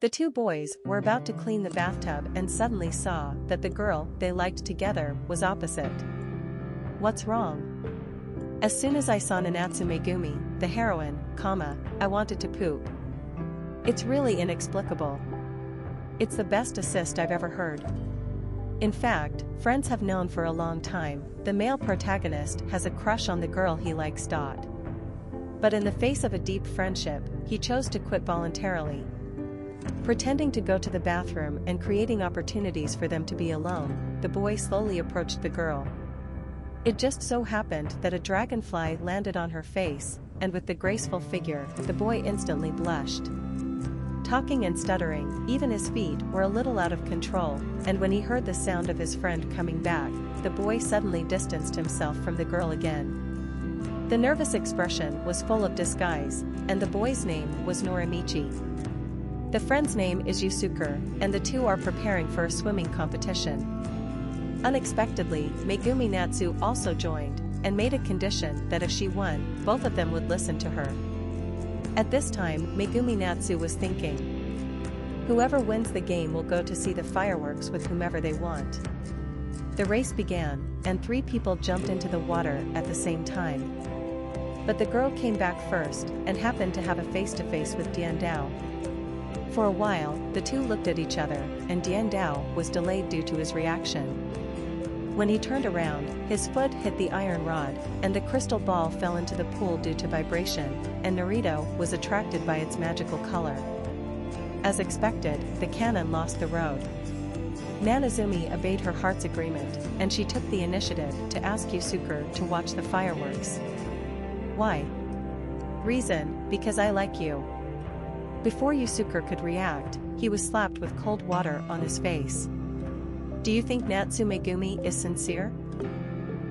The two boys were about to clean the bathtub and suddenly saw that the girl they liked together was opposite. What's wrong? As soon as I saw Nanatsu Megumi, the heroine, I wanted to poop. It's really inexplicable. It's the best assist I've ever heard. In fact, friends have known for a long time, the male protagonist has a crush on the girl he likes. But in the face of a deep friendship, he chose to quit voluntarily. Pretending to go to the bathroom and creating opportunities for them to be alone, the boy slowly approached the girl. It just so happened that a dragonfly landed on her face, and with the graceful figure, the boy instantly blushed. Talking and stuttering, even his feet were a little out of control, and when he heard the sound of his friend coming back, the boy suddenly distanced himself from the girl again. The nervous expression was full of disguise, and the boy's name was Norimichi. The friend's name is Yusuke, and the two are preparing for a swimming competition. Unexpectedly, Megumi Natsu also joined, and made a condition that if she won, both of them would listen to her. At this time, Megumi Natsu was thinking, whoever wins the game will go to see the fireworks with whomever they want. The race began, and 3 people jumped into the water at the same time. But the girl came back first, and happened to have a face-to-face with Diandao. For a while, the two looked at each other, and Diandao was delayed due to his reaction. When he turned around, his foot hit the iron rod, and the crystal ball fell into the pool due to vibration, and Naruto was attracted by its magical color. As expected, the cannon lost the road. Nanazumi obeyed her heart's agreement, and she took the initiative to ask Yusuke to watch the fireworks. Why? Reason, because I like you. Before Yusuke could react, he was slapped with cold water on his face. Do you think Natsu Megumi is sincere?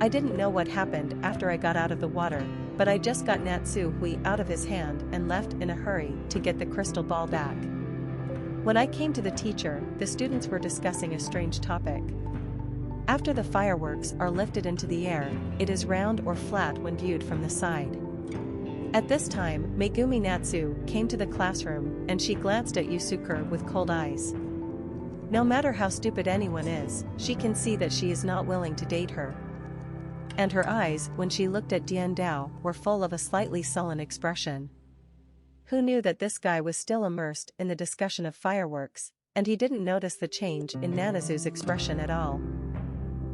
I didn't know what happened after I got out of the water, but I just got Natsu Hui out of his hand and left in a hurry to get the crystal ball back. When I came to the teacher, the students were discussing a strange topic. After the fireworks are lifted into the air, it is round or flat when viewed from the side. At this time, Megumi Natsu came to the classroom, and she glanced at Yusuke with cold eyes. No matter how stupid anyone is, she can see that she is not willing to date her. And her eyes, when she looked at Diandao, were full of a slightly sullen expression. Who knew that this guy was still immersed in the discussion of fireworks, and he didn't notice the change in Nanazu's expression at all.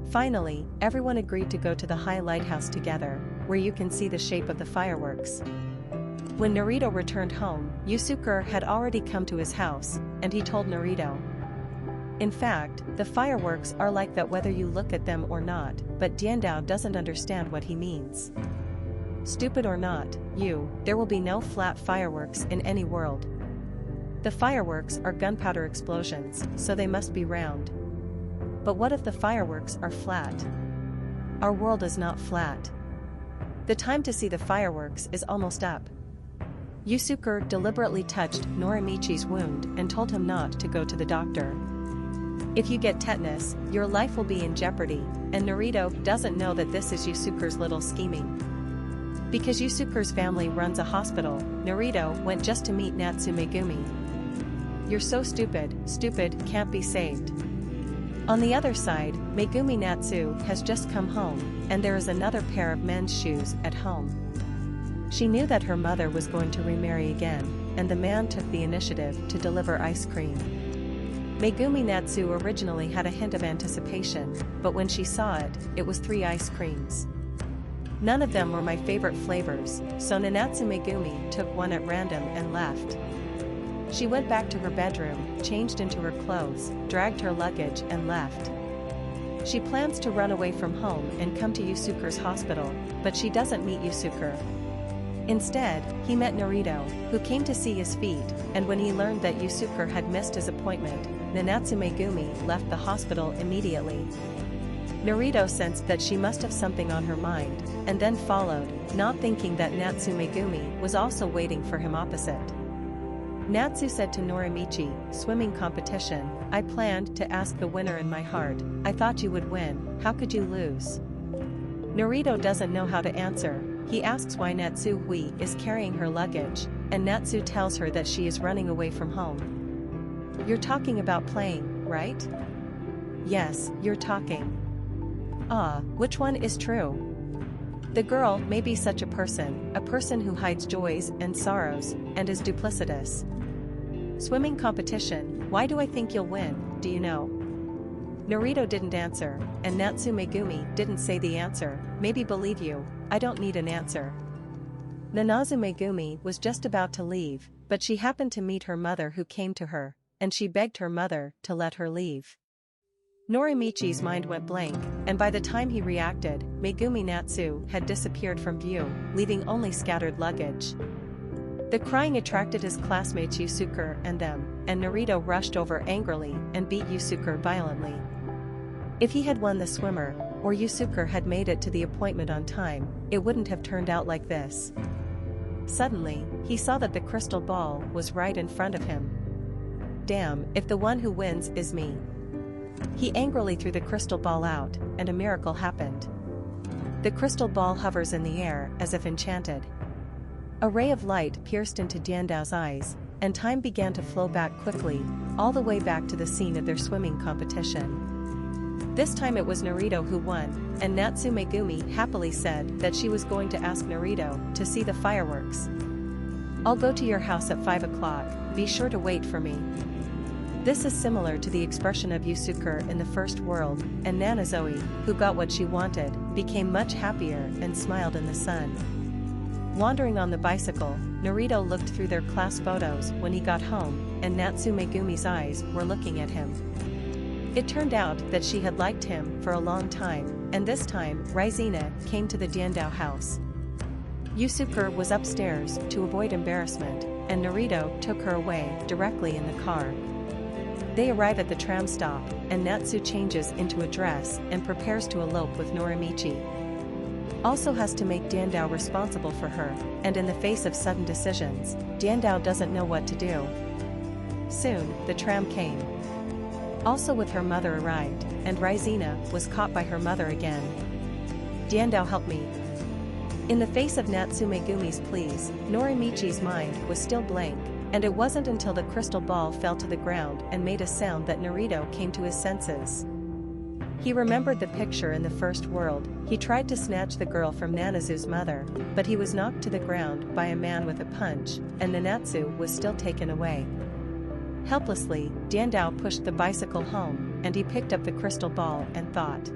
Finally, everyone agreed to go to the high lighthouse together, where you can see the shape of the fireworks. When Naruto returned home, Yusuke had already come to his house, and he told Naruto. In fact, the fireworks are like that whether you look at them or not, but Diandao doesn't understand what he means. Stupid or not, there will be no flat fireworks in any world. The fireworks are gunpowder explosions, so they must be round. But what if the fireworks are flat? Our world is not flat. The time to see the fireworks is almost up. Yusuke deliberately touched Norimichi's wound and told him not to go to the doctor. If you get tetanus, your life will be in jeopardy, and Naruto doesn't know that this is Yusuke's little scheming. Because Yusuke's family runs a hospital, Naruto went just to meet Natsu Megumi. You're so stupid, can't be saved. On the other side, Megumi Natsu has just come home, and there is another pair of men's shoes at home. She knew that her mother was going to remarry again, and the man took the initiative to deliver ice cream. Megumi Natsu originally had a hint of anticipation, but when she saw it, it was 3 ice creams. None of them were my favorite flavors, so Nanatsu Megumi took one at random and left. She went back to her bedroom, changed into her clothes, dragged her luggage and left. She plans to run away from home and come to Yusuke's hospital, but she doesn't meet Yusuke. Instead, he met Naruto, who came to see his feet, and when he learned that Yusuke had missed his appointment, Nanatsu Megumi left the hospital immediately. Naruto sensed that she must have something on her mind, and then followed, not thinking that Natsu Megumi was also waiting for him opposite. Natsu said to Norimichi, swimming competition, I planned to ask the winner in my heart, I thought you would win, how could you lose? Naruto doesn't know how to answer, he asks why Natsu Hui is carrying her luggage, and Natsu tells her that she is running away from home. You're talking about playing, right? Yes, you're talking. Ah, which one is true? The girl may be such a person who hides joys and sorrows, and is duplicitous. Swimming competition, why do I think you'll win, do you know? Narito didn't answer, and Natsu Megumi didn't say the answer, maybe believe you, I don't need an answer. Nanazu Megumi was just about to leave, but she happened to meet her mother who came to her, and she begged her mother to let her leave. Norimichi's mind went blank, and by the time he reacted, Megumi Natsu had disappeared from view, leaving only scattered luggage. The crying attracted his classmates Yusuke and them, and Narito rushed over angrily and beat Yusuke violently. If he had won the swimmer, or Yusuke had made it to the appointment on time, it wouldn't have turned out like this. Suddenly, he saw that the crystal ball was right in front of him. Damn, if the one who wins is me. He angrily threw the crystal ball out, and a miracle happened. The crystal ball hovers in the air as if enchanted. A ray of light pierced into Diandao's eyes, and time began to flow back quickly, all the way back to the scene of their swimming competition. This time it was Narito who won, and Natsu Megumi happily said that she was going to ask Narito to see the fireworks. I'll go to your house at 5 o'clock, be sure to wait for me. This is similar to the expression of Yusuke in the first world, and Nanazoe, who got what she wanted, became much happier and smiled in the sun. Wandering on the bicycle, Narito looked through their class photos when he got home, and Natsu Megumi's eyes were looking at him. It turned out that she had liked him for a long time, and this time Raizina came to the Diandao house. Yusuke was upstairs to avoid embarrassment, and Narito took her away directly in the car. They arrive at the tram stop, and Natsu changes into a dress and prepares to elope with Norimichi. Also has to make Diandao responsible for her, and in the face of sudden decisions, Diandao doesn't know what to do. Soon, the tram came. Also with her mother arrived, and Raizina was caught by her mother again. Diandao, help me. In the face of Natsu Megumi's pleas, Norimichi's mind was still blank, and it wasn't until the crystal ball fell to the ground and made a sound that Narito came to his senses. He remembered the picture in the first world. He tried to snatch the girl from Nanazu's mother, but he was knocked to the ground by a man with a punch, and Nanatsu was still taken away. Helplessly, Diandao pushed the bicycle home, and he picked up the crystal ball and thought,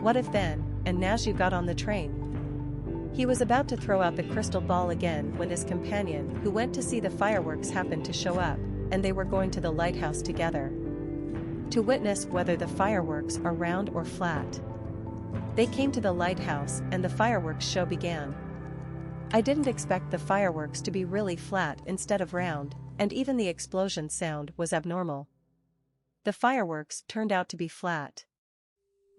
what if then, and Nazu got on the train? He was about to throw out the crystal ball again when his companion, who went to see the fireworks, happened to show up, and they were going to the lighthouse together to witness whether the fireworks are round or flat. They came to the lighthouse, and the fireworks show began. I didn't expect the fireworks to be really flat instead of round, and even the explosion sound was abnormal. The fireworks turned out to be flat.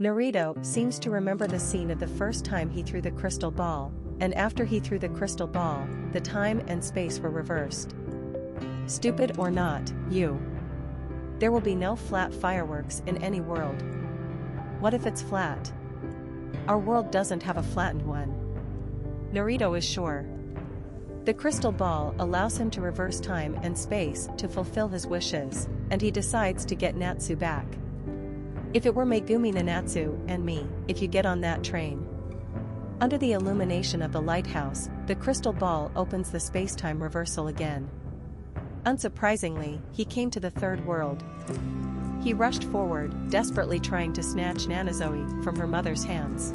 Narito seems to remember the scene of the first time he threw the crystal ball, and after he threw the crystal ball, the time and space were reversed. Stupid or not, there will be no flat fireworks in any world. What if it's flat? Our world doesn't have a flattened one. Narito is sure. The crystal ball allows him to reverse time and space to fulfill his wishes, and he decides to get Natsu back. If it were Megumi Nanatsu and me, if you get on that train. Under the illumination of the lighthouse, the crystal ball opens the space-time reversal again. Unsurprisingly, he came to the third world. He rushed forward, desperately trying to snatch Nanazoe from her mother's hands.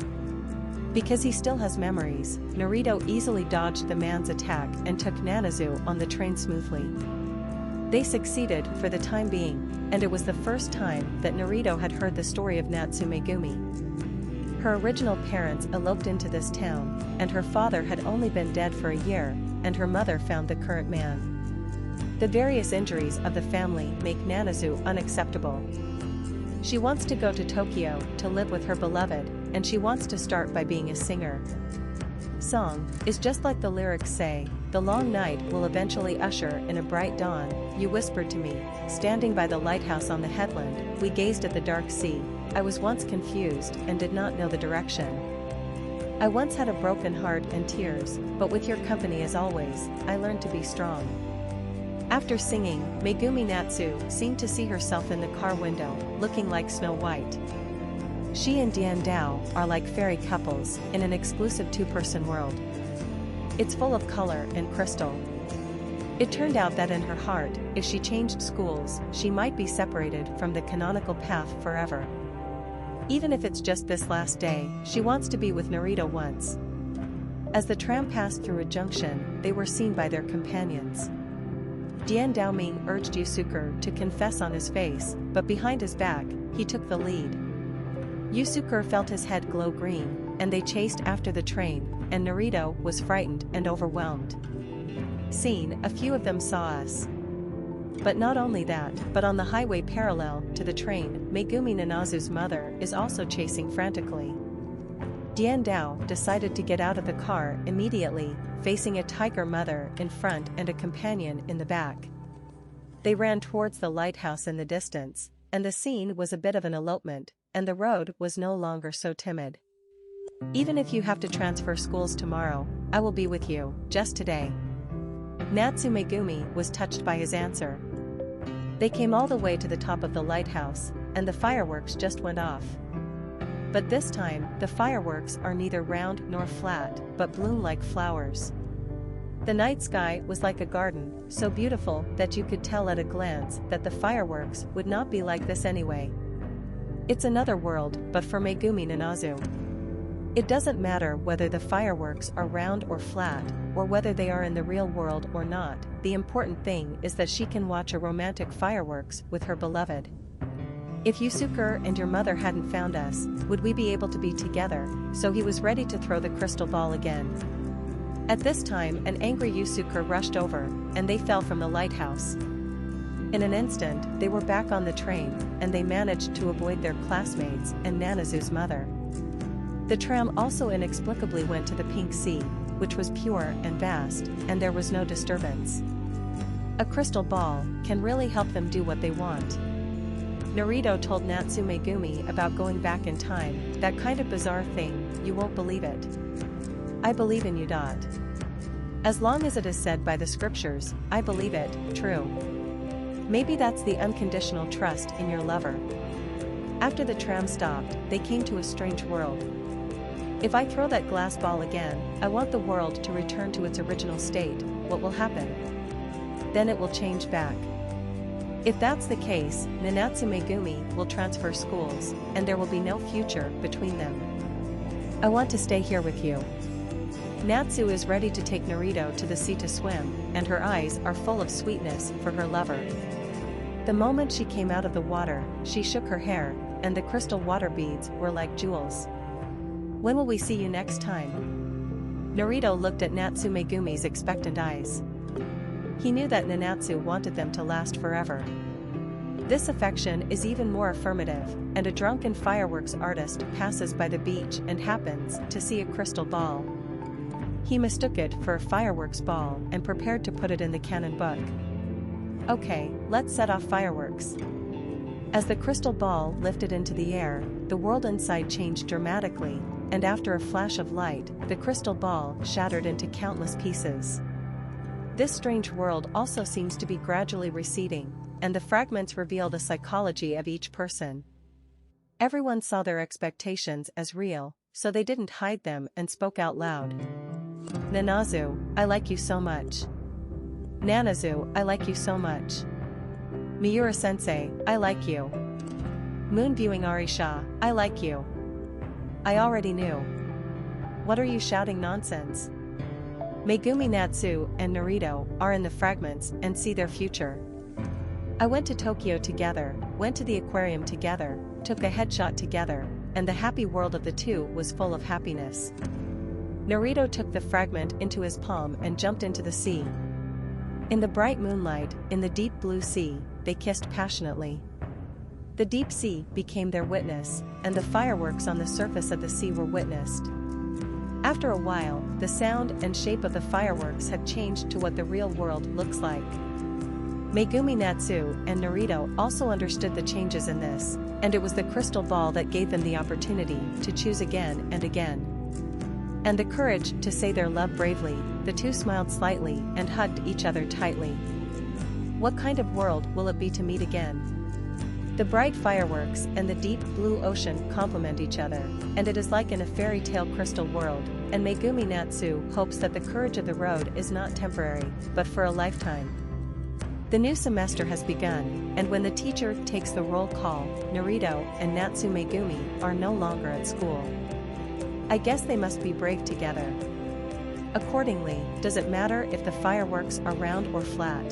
Because he still has memories, Narito easily dodged the man's attack and took Nanazu on the train smoothly. They succeeded for the time being, and it was the first time that Narito had heard the story of Natsu Megumi. Her original parents eloped into this town, and her father had only been dead for a year, and her mother found the current man. The various injuries of the family make Nanazu unacceptable. She wants to go to Tokyo to live with her beloved, and she wants to start by being a singer. Song is just like the lyrics say, the long night will eventually usher in a bright dawn, you whispered to me, standing by the lighthouse on the headland, we gazed at the dark sea, I was once confused and did not know the direction. I once had a broken heart and tears, but with your company as always, I learned to be strong. After singing, Megumi Natsu seemed to see herself in the car window, looking like Snow White. She and Dian Dao are like fairy couples in an exclusive two-person world. It's full of color and crystal. It turned out that in her heart, if she changed schools, she might be separated from the canonical path forever. Even if it's just this last day, she wants to be with Naruto once. As the tram passed through a junction, they were seen by their companions. Dian Daoming urged Yusuke to confess on his face, but behind his back, he took the lead. Yusuke felt his head glow green, and they chased after the train, and Naruto was frightened and overwhelmed. Scene, a few of them saw us. But not only that, but on the highway parallel to the train, Megumi Nanazu's mother is also chasing frantically. Dian Dao decided to get out of the car immediately, facing a tiger mother in front and a companion in the back. They ran towards the lighthouse in the distance, and the scene was a bit of an elopement, and the road was no longer so timid. Even if you have to transfer schools tomorrow, I will be with you, just today. Natsu Megumi was touched by his answer. They came all the way to the top of the lighthouse, and the fireworks just went off. But this time, the fireworks are neither round nor flat, but bloom like flowers. The night sky was like a garden, so beautiful that you could tell at a glance that the fireworks would not be like this anyway. It's another world, but for Megumi Nanazu. It doesn't matter whether the fireworks are round or flat, or whether they are in the real world or not, the important thing is that she can watch a romantic fireworks with her beloved. If Yusuke and your mother hadn't found us, would we be able to be together? So he was ready to throw the crystal ball again. At this time, an angry Yusuke rushed over, and they fell from the lighthouse. In an instant, they were back on the train, and they managed to avoid their classmates and Nanazu's mother. The tram also inexplicably went to the Pink Sea, which was pure and vast, and there was no disturbance. A crystal ball can really help them do what they want. Naruto told Natsu Megumi about going back in time, that kind of bizarre thing, you won't believe it. I believe in you. As long as it is said by the scriptures, I believe it, true. Maybe that's the unconditional trust in your lover. After the tram stopped, they came to a strange world. If I throw that glass ball again, I want the world to return to its original state, what will happen? Then it will change back. If that's the case, Nanatsu Megumi will transfer schools, and there will be no future between them. I want to stay here with you. Natsu is ready to take Naruto to the sea to swim, and her eyes are full of sweetness for her lover. The moment she came out of the water, she shook her hair, and the crystal water beads were like jewels. When will we see you next time? Naruto looked at Natsu Megumi's expectant eyes. He knew that Nanatsu wanted them to last forever. This affection is even more affirmative, and a drunken fireworks artist passes by the beach and happens to see a crystal ball. He mistook it for a fireworks ball and prepared to put it in the canon book. Okay, let's set off fireworks. As the crystal ball lifted into the air, the world inside changed dramatically, and after a flash of light, the crystal ball shattered into countless pieces. This strange world also seems to be gradually receding, and the fragments reveal the psychology of each person. Everyone saw their expectations as real, so they didn't hide them and spoke out loud. Nanazu, I like you so much. Nanazu, I like you so much. Miura-sensei, I like you. Moon-viewing Arisha, I like you. I already knew. What are you shouting nonsense? Megumi Natsu and Naruto are in the fragments and see their future. I went to Tokyo together, went to the aquarium together, took a headshot together, and the happy world of the two was full of happiness. Naruto took the fragment into his palm and jumped into the sea. In the bright moonlight, in the deep blue sea, they kissed passionately. The deep sea became their witness, and the fireworks on the surface of the sea were witnessed. After a while, the sound and shape of the fireworks had changed to what the real world looks like. Megumi Natsu and Naruto also understood the changes in this, and it was the crystal ball that gave them the opportunity to choose again and again. And the courage to say their love bravely. The two smiled slightly and hugged each other tightly. What kind of world will it be to meet again? The bright fireworks and the deep blue ocean complement each other, and it is like in a fairy tale crystal world, and Megumi Natsu hopes that the courage of the road is not temporary, but for a lifetime. The new semester has begun, and when the teacher takes the roll call, Narito and Natsu Megumi are no longer at school. I guess they must be brave together. Accordingly, does it matter if the fireworks are round or flat?